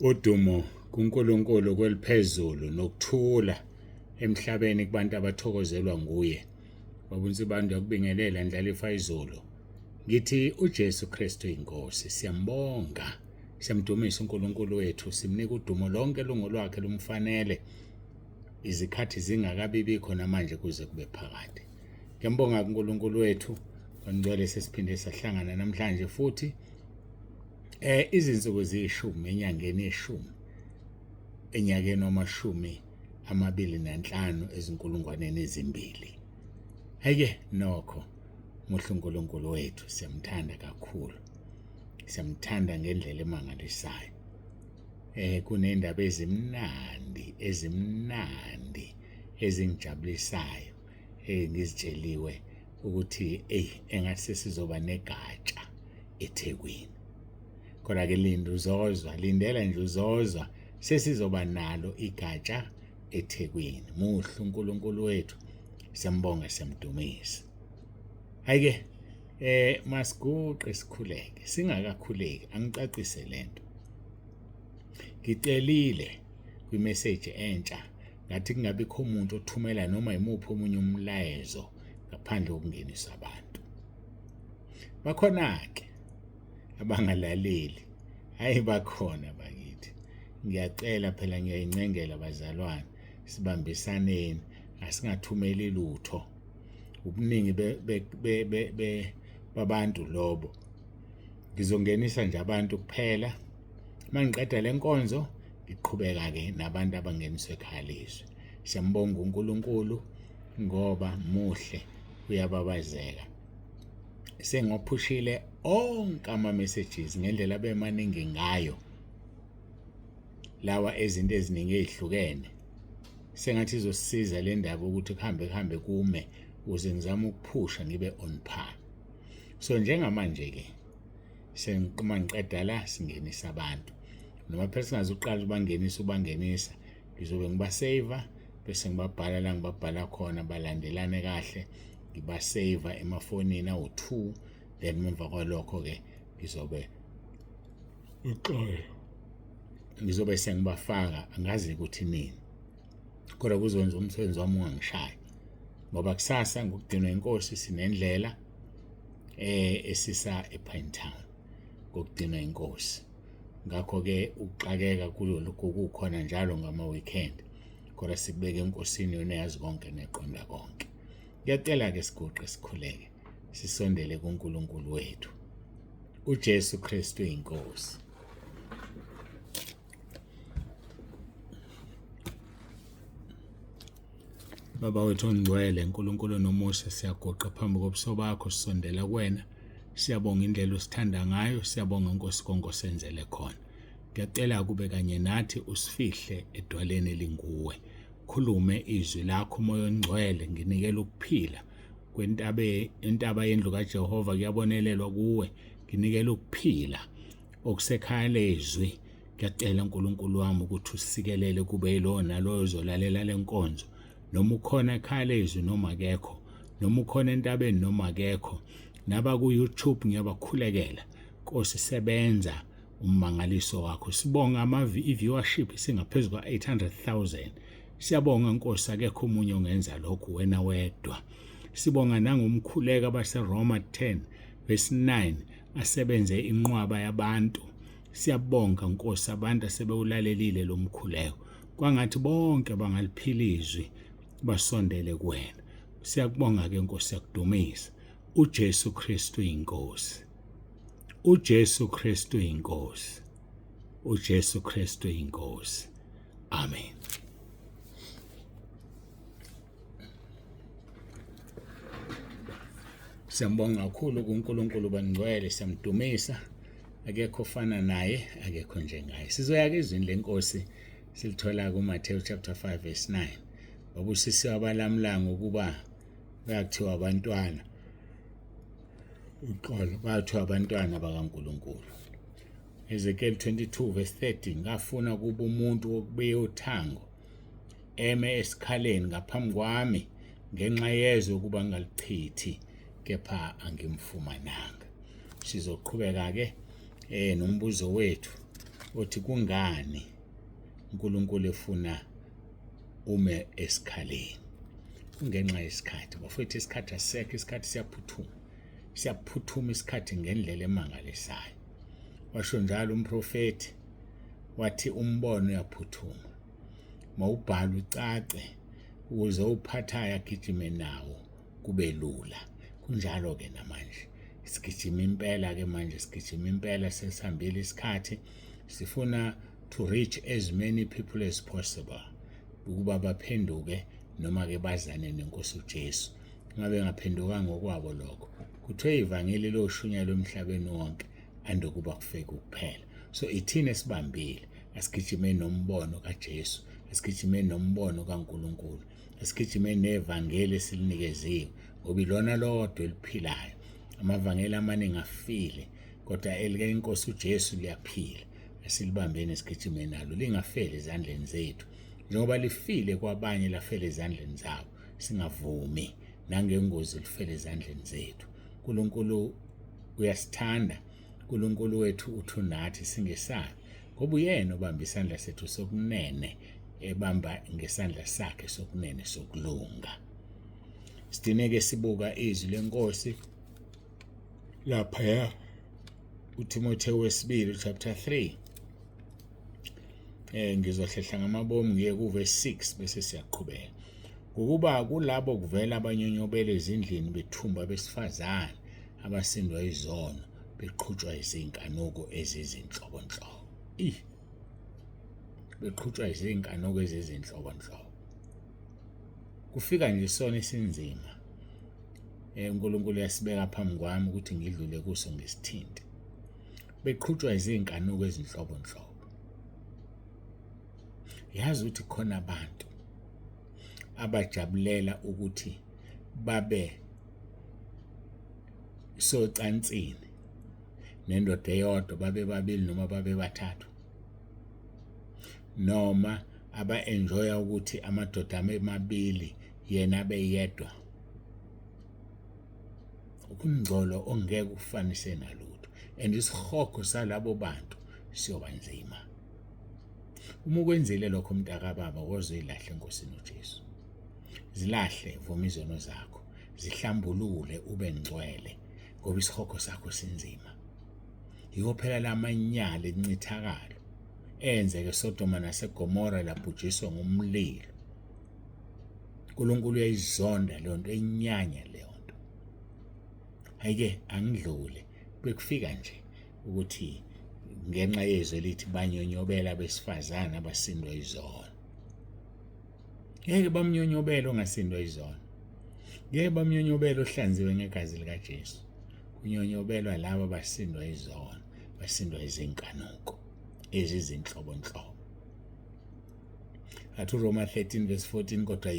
Udumo kuNkulunkulu kweliphezulu nokuthula emhlabeni kubantu abathokozelwa nguye. Babunzi bami yakubingelela ndlalifa izolo. Ngithi uJesu Kristu inkosi, siyambonga, siyamdumisa uNkulunkulu wethu, simnika udumo lonke lungolwakhe lumfanele. Izikhathi zingakabibikho namanje kuze kube phakade. Ngiyambonga uNkulunkulu wethu, ngcwele sesiphinde sahlangana namhlanje futhi izinsuku ziyishumi enyangeni yeshumi enyakeni wama-25 ezinkulungwaneni ezimbili. Hayike nokho muhle uNkulunkulu wethu, siyamthanda kakhulu, siyamthanda ngendlela emangalisayo. Kunendaba ezimnandi ezingijabulisayo ngizitsheliwe ukuthi engathi sesizoba negatsha eThekwini. Kodwa-ke lindela nje uzozwa sesizoba nalo igatsha eThekwini. Muhle uNkulunkulu wethu, siyambonga, siyamdumisa. Hayike masiguqe sikhuleke, singakakhuleki angicacise lento. Ngicelile kwimeseji entsha ngathi kungabikho umuntu othumela noma yimuphi omunye umlayezo ngaphandle kokungenisa abantu. Bakhona-ke abangalaleli, hayi bakhona bakithi. Ngiyacela phela, ngiyayincengela bazalwane, sibambisaneni, asingathumeli lutho. Ubuningi babantu lobo. Ngizongenisa nje abantu kuphela. Mangiqeda lenkonzo ngiqhubeka-ke nabantu abangeniswe ekhaya lizwi. Siyambonga uNkulunkulu ngoba muhle, uyababazeka. Sengophushile onke ama-messages ngendlela bemaningi ngayo, lawa ezinto eziningi ezihlukene. Sengathi izosisiza le ndaba ukuthi kuhambe kume ukuze ngizame ukuphusha ngibe on par. So njengamanje-ke mangiqeda la singenisa abantu, noma phela singazuqala ubangenisa, ngizobe ngibaseva bese ngibabhala la ngibabhala khona, balandelane kahle, ngibaseva emafonini awu-2. Then emva kwalokho-ke ngizobe sengibafaka, angazi ukuthi nini, kodwa kuzokwenza umsebenzi wami ungangishayi, ngoba kusasa ngokugcinwa inkosi sinendlela esisa ePinetown ngokugcinwa inkosi. Ngakho-ke ukuxakeka kulokhu kukhona njalo ngama-weekend, kodwa sikubeke enkosini yona eyazi konke neqonda konke. Ngiyacela-ke siguqe sikhuleke, sisondele kuNkulunkulu wethu. uJesu Kristu inkosi. Baba wethu ongcwele, uNkulunkulu nomusa, siyaguqa phambi kobuso bakho, sisondela kuwena. Siyabonga indlela osithanda ngayo, siyabonga Nkosi konke osenzele khona. Ngiyacela kube kanye nathi, usifihle edwaleni elinguwe. Khulume izwi lakho Moya Ongcwele, nginikela ukuphila intaba yendlu kaJehova kuyabonelelwa kuwe. Nginikela ukuphila okusekhaya lezwi. Ngiyacela uNkulunkulu wami ukuthi usikelele kube yilo naloyo ozolalela lenkonzo, noma ukhona ekhaya lezwi noma akekho, noma ukhona entabeni noma akekho, naba ku-YouTube ngiyabakhulekela. Nkosi, sebenza ummangaliso wakho. Sibonga i-viewership singaphezu kwa-800,000. Siyabonga Nkosi, akekho umunye ongenza lokhu, wena wedwa. Sibonga nangomkhuleko abaseRoma 10:9 asebenze inqwaba yabantu. Siyabonga Nkosi, abantu asebewulalelile lo mkhuleko, kwangathi bonke bangaliphila izwi basondele kuwena. Siyakubonga-ke Nkosi, siyakudumisa. uJesu Kristu inkosi. uJesu Kristu inkosi. uJesu Kristu inkosi. Amen. Siyambonga kakhulu kuNkulunkulu bangcwele, siyamdumisa. Akekho ofana naye, akekho njengaye. Sizoya-ke ezwini lenkosi silithola kuMathewu chapter 5:9. Babusisiwe abalamula ngokuba bayakuthiwa abantwana. Uqolo bayathiwa abantwana bakaNkulunkulu. Ezekiel 22:30, ngafuna kuba umuntu wokubiya uthango eme esikhaleni ngaphambi kwami ngenxa yezwe ukuba ngalichithi, kepha angimfumananga. Sizoqhubeka-ke nombuzo wethu uthi kungani uNkulunkulu efuna ume esikhaleni? Kungenxa yesikhathi bafowethu, isikhathi asisekho, isikhathi siyaphuthuma isikhathi ngendlela emangalisayo. Washo njalo umprofeti wathi umbono uyaphuthuma, mawubhala ucace ukuze uphathayo agijime nawo kube lula. Kunjalo-ke namanje sigijima impela-ke manje, sigijima impela, sesihambile isikhathi, sifuna to reach as many people as possible ukuba baphenduke noma-ke bazane neNkosi uJesu. Uma bengaphendukanga ngokwabo lokho, kuthiwe ivangeli loshunyayelwa emhlabeni wonke andokuba kufeke ukuphela. So ithina esibambile, asigijime nombono kaJesu, asigijime nombono kaNkulunkulu, asigijime nevangeli esilinikeziwe, ngoba ilona lodwa eliphilayo. Amavangeli amaningi afile, kodwa elikaNkosi uJesu liyaphila. Asilibambeni sigijime nalo, lingafeli ezandleni zethu. Njengoba lifile kwabanye lafela ezandleni zabo, singavumi nangengozi lifele ezandleni zethu. uNkulunkulu uyasithanda, uNkulunkulu wethu uthi nathi singesabi, ngoba uyena obamba isandla sethu sokunene ebamba ngesandla sakhe sokunene sokulunga. Sidineke sibuka izwi leNkosi lapha uTimotheo wesibili chapter 3. Ngizohlehla ngamabomu ngiye kuverse 6 bese siyaqhubeka. Ukuba kulabo kuvela abanyonyobela ezindlini bethumba besifazane abasindwa izono, beqhutshwa izinkanuko ezizinhlobonhlobo. Beqhutshwa izinkanuko ezizinhlobonhlobo. Kufika nje isona esinzima. uNkulunkulu yasibeka phambi kwami ukuthi ngidlule kuso ngesithinti. Beqhutshwa izinkanuko ezinhlobonhlobo. Yazi ukuthi khona abantu abajabulela ukuthi babe socansini nendoda eyodwa, babe babili noma babe bathathu, noma aba-enjoya ukuthi amadoda amabili yena abe yedwa. Ukungcolo ongeke ufanise nalutho, and isihogo salabo bantu siyoba nzima. Uma ukwenzile lokho mntakababa, wozoyilahle eNkosini uJesu. Zilahle, vuma izono zakho, zihlambulule ube ngcwele, ngoba isihogo sakho sinzima. Yiko phela lamanyala encithakalo enzeke Sodoma naseGomora labhujiswa ngumlilo. uNkulunkulu uyayizonda leyo nto, enyanya leyo nto. Hayike angidlule, bekufika nje ukuthi ngenxa yezwe lithi banyonyobela besifazane abasindwa izono. Ngeke bamnyonyobela ongasindwa izono. Ngeke bamnyonyobela ohlanziwe ngegazi likaJesu. Kunyonyobelwa laba basindwa izono, basindwa izinkanuko ezizinhlobonhlobo. Athi uRoma 13 verse 14, kodwa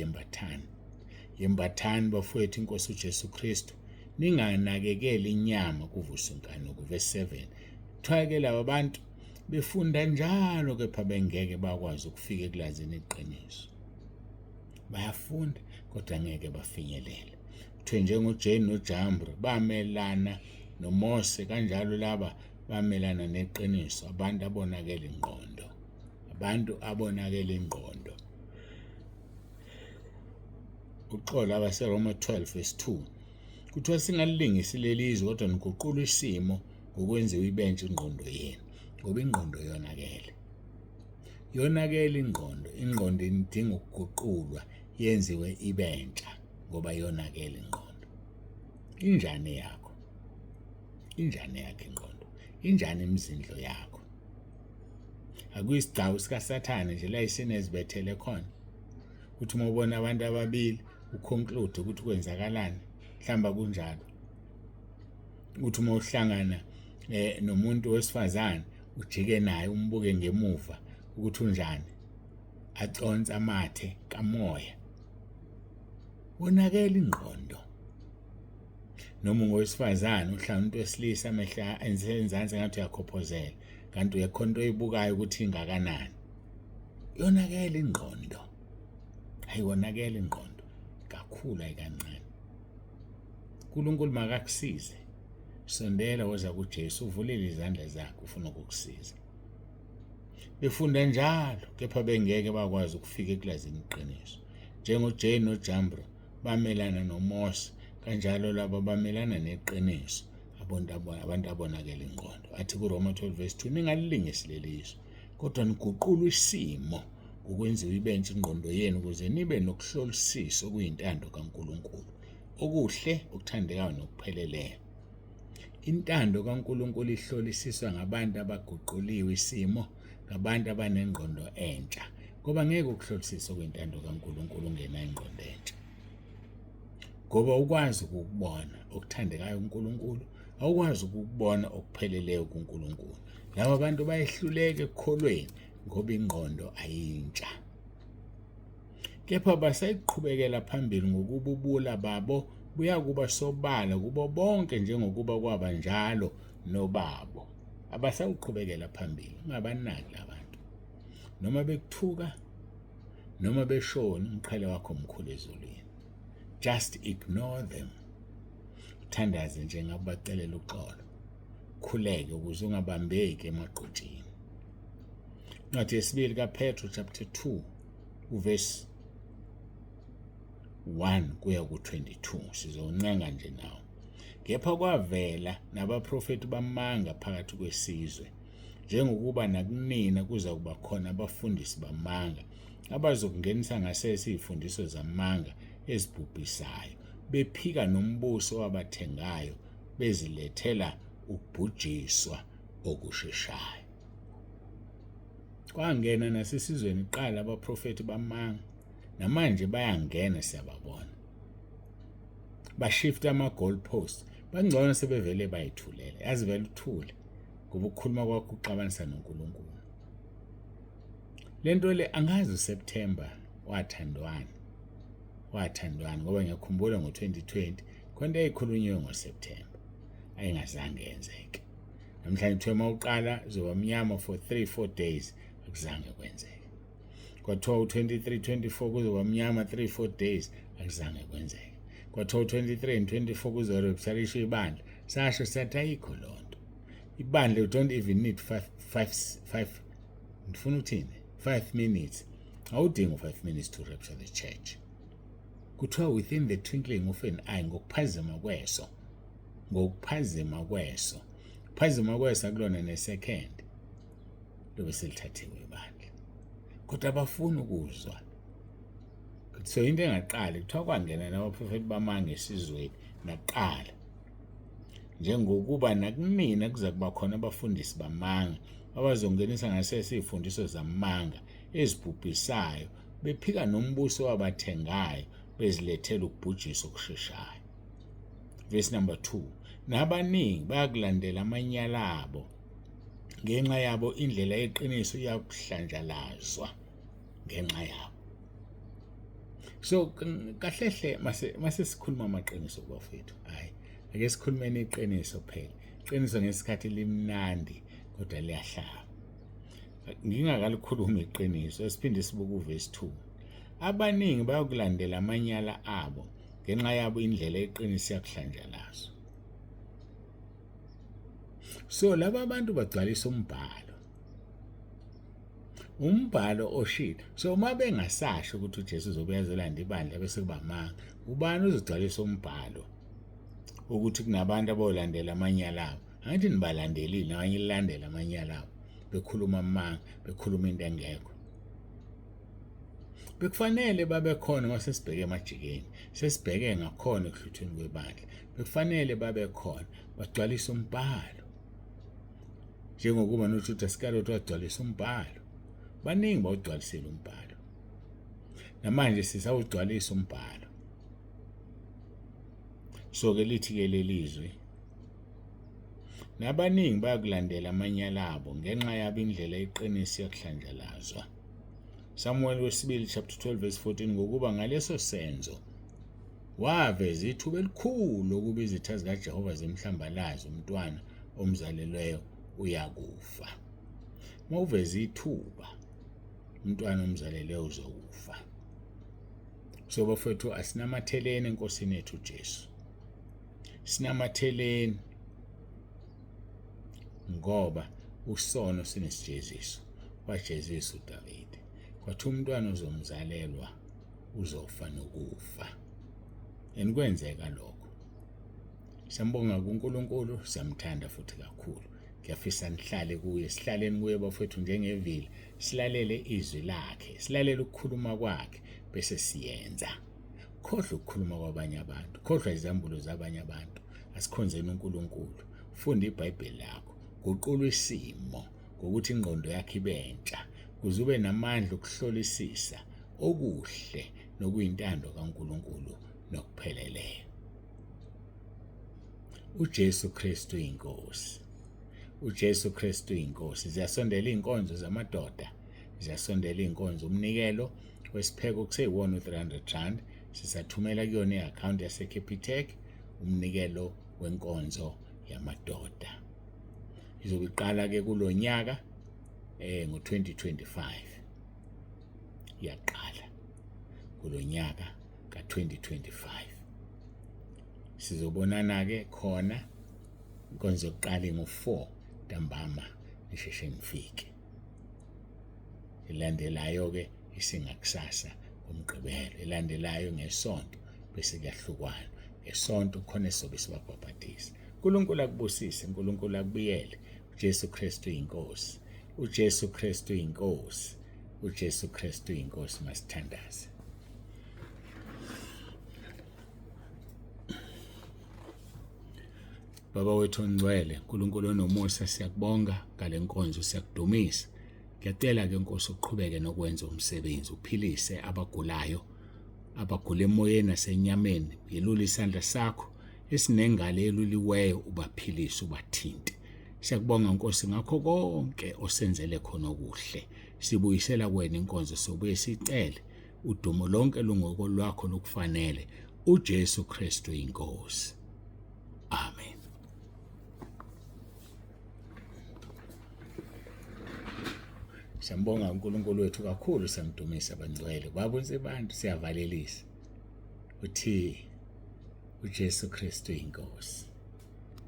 yembathani bafowethu iNkosi uJesu Kristu, ninganakekeli inyama kuvusa inkanuko. Verse 7, kuthiwa-ke laba bantu befunda njalo, kepha bengeke bakwazi ukufika ekulazini iqiniso. Bayafunda kodwa ngeke bafinyelele. Kuthiwe njengoJane noJambres bamelana noMose, kanjalo laba bamelana neqiniso. Abantu abonakele ingqondo, abantu abonakele ingqondo. Uxolo abaseRoma 12 verse 2, kuthiwa singalilingisi lelizwe kodwa niguqula isimo ngokwenziwa ibentshe ingqondo yenu, ngoba ingqondo yonakele ingqondo idinga ukuguqulwa yenziwe ibentsha, ngoba yonakele ingqondo. Injani yakho ingqondo, injani imizindlo yakho? Akuyisigcawu sikaSathane nje la isinezibethele khona, ukuthi uma ubona abantu ababili uconclude ukuthi kwenzakalani, mhlamba kunjalo. Ukuthi uma uhlangana nomuntu wesifazane ujike naye umbuke ngemuva ukuthi unjani, aconsa amathe kamoya. Wonakela ingqondo. Noma ngowesifazane uhlangana umuntu wesilisa amehla enzansi ngathi uyakhophozela, kanti uyakhona into oyibukayo ukuthi ingakanani. Yonakela ingqondo. Ayiwonakela ingqondo kakhulu, ayikancane. uNkulunkulu makakusize. Sondela woza kuJesu, uvulile izandla zakhe, ufuna ukukusiza. befunda njalo kepha bengeke bakwazi ukufika ekulazini iqiniso. NjengoJane noJambro bamelana noMose, kanjalo labo bamelana neqiniso abantu abonakela ingqondo. Athi kuRoma 12:2 ningalilingisi leliso, kodwa niguqulwe isimo ukwenziwa ibentshe ingqondo yenu ukuze nibe nokuhlolisisa okuyintando kaNkulunkulu, okuhle, okuthandekayo nokupheleleyo. Intando kaNkulunkulu ihlolisiswa ngabantu abaguquliwe isimo, ngabantu abanengqondo entsha, ngoba ngeke ukuhlolisisa okuyintando kaNkulunkulu ungena ingqondo entsha. Ngoba ukwazi ukubona okuthandekayo kuNkulunkulu, awukwazi ukubona okupheleleyo kuNkulunkulu. Laba bantu bayehluleka ekukholweni ngoba ingqondo ayintsha. Kepha basayiqhubekela phambili ngokububula babo buyakuba sobala kubo bonke njengokuba kwaba njalo nobabo. Abasawuqhubekela phambili, ungabanaki labantu. Noma bekuthuka, noma beshona umqhele wakho omkhulu ezulwini. Just ignore them. Thandaze nje ngabacelela uxolo. Khuleke ukuze ungabambeki emaqhutshini. Incwadi yesibili kaPetro chapter 2 verse 1 kuya ku22 sizoncenga nje nawo. Kepha kwavela nabaprofeti bamanga phakathi kwesizwe, njengokuba nakunina kuza kuba khona abafundisi bamanga abazokungenisa ngasese izifundiso zamanga ezibhubhisayo, bephika nombuso wabathengayo, bezilethela ukubhujiswa okusheshayo. Kwangena nasesizweni iqala abaprofeti bamanga, namanje bayangena siyababona. Bashifta ama-goalposts, bangcono sebevele bayithulela. Yazi vele uthule ngoba ukukhuluma kwakho uxabanisa noNkulunkulu. Lento le angazi uSeptember wathandwana ngoba ngiyakhumbula ngo-2020 khona eyikhulunywe ngoSeptember ayingazange yenzeke. Namhlanje kuthiwa mawuqala zoba mnyama for 3-4 days, akuzange kwenzeke. Kwathiwa u-23-24 kuzoba mnyama 3-4 days, akuzange kwenzeke. Kwathiwa u-23 and 24 kuzorebhalisha ibandla, sasho sathi ayikho loo nto. Ibandla you don't even need 5 ndifuna uthini 5 minutes. Awudingi 5 minutes to rapture the church. Kuthiwa within the twinkling of an eye, ngokuphazima kweso ukuphazima kweso akulona nesecond lobe selithathiwe ibandla. Kodwa abafuna ukuzwa. So into engaqali kuthiwa kwangena nabaprofeti bamanga esizweni naqala, njengokuba nakunina kuza kuba khona abafundisi bamanga abazongenisa ngasese izifundiso zamanga ezibhubhisayo, bephika nombuso wabathengayo, bezilethela ukubhujiswa okusheshayo. Verse number 2, nabaningi bayakulandela amanyala abo, ngenxa yabo indlela yeqiniso iyakuhlanjalazwa ngenxa yabo. So kahlehle mase sikhuluma amaqiniso bafethu, hayi ake sikhulumeni iqiniso phela. Iqiniso ngesikhathi limnandi kodwa liyahlaba. Ngingakalikhuluma iqiniso, siphinde sibuke uverse 2. Abaningi bayakulandela amanyala abo, ngenxa yabo indlela yeqiniso iyakuhlanjalazwa. So laba abantu bagcwalisa umbhalo oshilo. So uma bengasasho ukuthi uJesu uzobuya ezolanda ibandla bese kuba manga, ubani uzogcwalisa umbhalo ukuthi kunabantu abayolandela amanyala abo? Angithi nibalandelile nabanye lilandela amanyala abo, bekhuluma amanga, bekhuluma into engekho. Bekufanele babe khona mase sibheke emajikeni, sesibheke ngakhona ekuhluthweni kwebandla. Bekufanele babe khona bagcwalisa umbhalo, njengokuba noJudas Iscariot wagcwalisa umbhalo. Baningi bawugcwalisela umbhalo, namanje sisawugcwalisa umbhalo. So-ke lithi-ke lelizwi, nabaningi bayakulandela amanyala abo, ngenxa yabo indlela yeqiniso iyakuhlanjalazwa. Samuel wesibili chapter 12 verse 14, ngokuba ngaleso senzo waveza ithuba elikhulu ukuba izitha zikaJehova zimhlambalaze umntwana omzalelweyo uyakufa. Mawuveza ithuba umntwana omzalelweyo uzokufa. So bafethu asinamatheleni enkosini yethu uJesu. Sinamatheleni ngoba usono sinesijeziso. wajezisa uDavide. Kwathi umntwana ozomzalelwa uzofa nokufa. Kwenzeka lokho. Siyambonga kuNkulunkulu, siyamthanda futhi kakhulu. Ngiyafisa nihlale kuye, sihlaleni kuye bafowethu njengevili, silalele izwi lakhe, silalele ukukhuluma kwakhe bese siyenza. Khohlwa ukukhuluma kwabanye abantu, khohlwa izambulo zabanye abantu. Asikhonzeni uNkulunkulu. Funda iBhayibheli lakho, guqula isimo ngokuthi ingqondo yakhe ibentsha, ukuze ube namandla okuhlolisisa okuhle nokuyintando kaNkulunkulu nokupheleleyo. uJesu Kristu inkosi. uJesu Kristu inkosi. Ziyasondela inkonzo zamadoda, ziyasondela inkonzo umnikelo wesipheko kuseyiwona u300 sisathumela kuyona i-account yaseCapitec, umnikelo wenkonzo yamadoda. Izobiqala ke kulonyaka ngo2025. Yaqala kulonyaka ka2025. Sizobonana ke khona inkonzo yokuqala ngo4 ntambama nisheshe nifike. Ilandelayo ke isingakusasa umgqibelo, ilandelayo ngesonto bese kuyahlukwana. Ngesonto khona sobe sibabhabhatisa. uNkulunkulu akubusise, uNkulunkulu akubiyele. uJesu Kristu inkosi. uJesu Kristu inkosi. uJesu Kristu inkosi. Masithandaze. Baba wethu ongcwele, uNkulunkulu onomusa, siyakubonga ngale nkonzo, siyakudumisa. Ngiyacela ke Nkosi uqhubeke nokwenza umsebenzi, uphilise abagulayo, abagula emoyeni nasenyameni. Yelula isandla sakho esinengalo eluliweyo, ubaphilise, ubathinte. Siyakubonga Nkosi ngakho konke osenzele khona okuhle. Sibuyisela kuwena inkonzo, sobuye sicele udumo lonke lungoko lwakho lokufanele. uJesu Kristu inkosi. Amen. Siyambonga uNkulunkulu wethu kakhulu, siyamdumisa abangcwele. Babonse abantu siyavalelisa. Uthi uJesu Kristu inkosi.